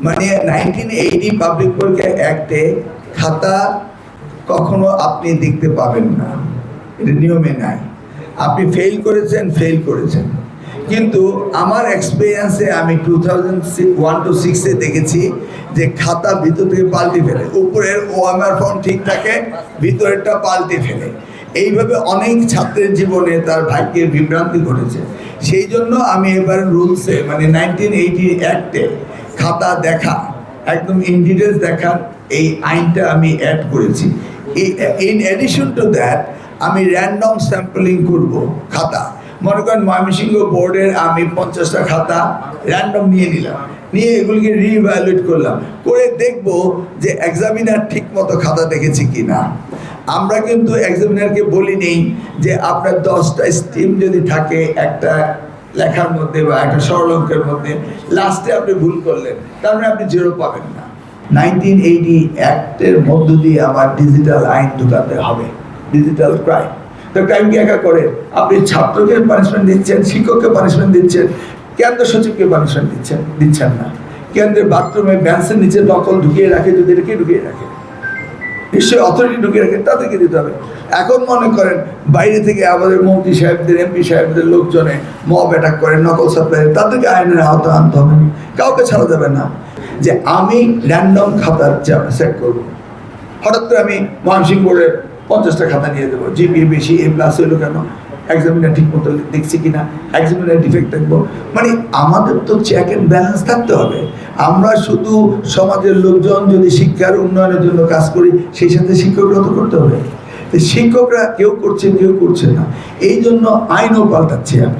মানে 1980 পাবলিক পরীক্ষা অ্যাক্টে খাতা কখনো আপনি দেখতে পাবেন না, এটা নিয়মে নাই। আপনি ফেল করেছেন, কিন্তু আমার এক্সপিরিয়েন্সে আমি 2001-06 দেখেছি যে খাতা ভিতর থেকে পাল্টে ফেলে, উপরের ওএমআর ফর্ম ঠিক থাকে, ভিতরেরটা পাল্টে ফেলে। এইভাবে অনেক ছাত্রের জীবনে তার ভাগ্যের বিভ্রান্তি ঘটেছে। সেই জন্য আমি এবার রুলসে মানে 1980 অ্যাক্টে খাতা দেখা, একদম ইন ডিটেলস দেখার এই আইনটা আমি অ্যাড করেছি। ইন অ্যাডিশন টু দ্যাট আমি র্যান্ডম স্যাম্পলিং করব খাতা। মনে করেন ময়মনসিংহ বোর্ডের আমি 50টা খাতা র্যান্ডম নিয়ে নিলাম, নিয়ে এগুলিকে রিভ্যালুয়েট করলাম, করে দেখব যে এক্সামিনার ঠিক মতো খাতা দেখেছি কি না। আমরা কিন্তু এক্সামিনারকে বলি নেই যে আপনার 10টা স্ট্রিম যদি থাকে একটা লেখার মধ্যে বা একটা সরলঙ্কের মধ্যে, লাস্টে আপনি ভুল করলেন, তার মানে আপনি 0 পাবেন না। 1980 অ্যাক্টের মধ্য দিয়ে আমার ডিজিটাল আইন ঢুকাতে হবে, ডিজিটাল ক্রাইম। তো ক্রাইম কি একা করে? আপনি ছাত্রকে পানিশমেন্ট দিচ্ছেন, শিক্ষককে পানিশমেন্ট দিচ্ছেন, কেন্দ্র সচিবকে পানিশমেন্ট দিচ্ছেন না। কেন্দ্রের বাথরুমে বেঞ্চের নিচে নকল ঢুকিয়ে রাখে, যদি এটা কে ঢুকিয়ে রাখে? নিশ্চয়ই অথরিটি ঢুকিয়ে রাখে, তাদেরকে দিতে হবে। এখন মনে করেন বাইরে থেকে আমাদের মন্ত্রী সাহেবদের, এমপি সাহেবদের লোকজনে মব অ্যাটাক করে, নকল সাপ্লাই, তাদেরকে আইনের আওতায় আনতে হবে, কাউকে ছাড়া যাবে না। যে আমি র্যান্ডম খাতার সেট করবো, হঠাৎ করে আমি ময়মনসিংহ বোর্ডে 50টা খাতা নিয়ে দেবো, জিপিএ বেশি, A+ হইলো কেন, এক্সামিনার ঠিক মতো দেখছি কিনা, এক্সামিনার ডিফেক্ট থাকবো। মানে আমাদের তো চেক অ্যান্ড ব্যালেন্স থাকতে হবে। আমরা শুধু সমাজের লোকজন যদি শিক্ষার উন্নয়নের জন্য কাজ করি, সেই সাথে শিক্ষকরা তো করতে হবে। শিক্ষকরা কেউ করছে, কেউ করছে না, এই জন্য আইনও পাল্টাচ্ছি আমি।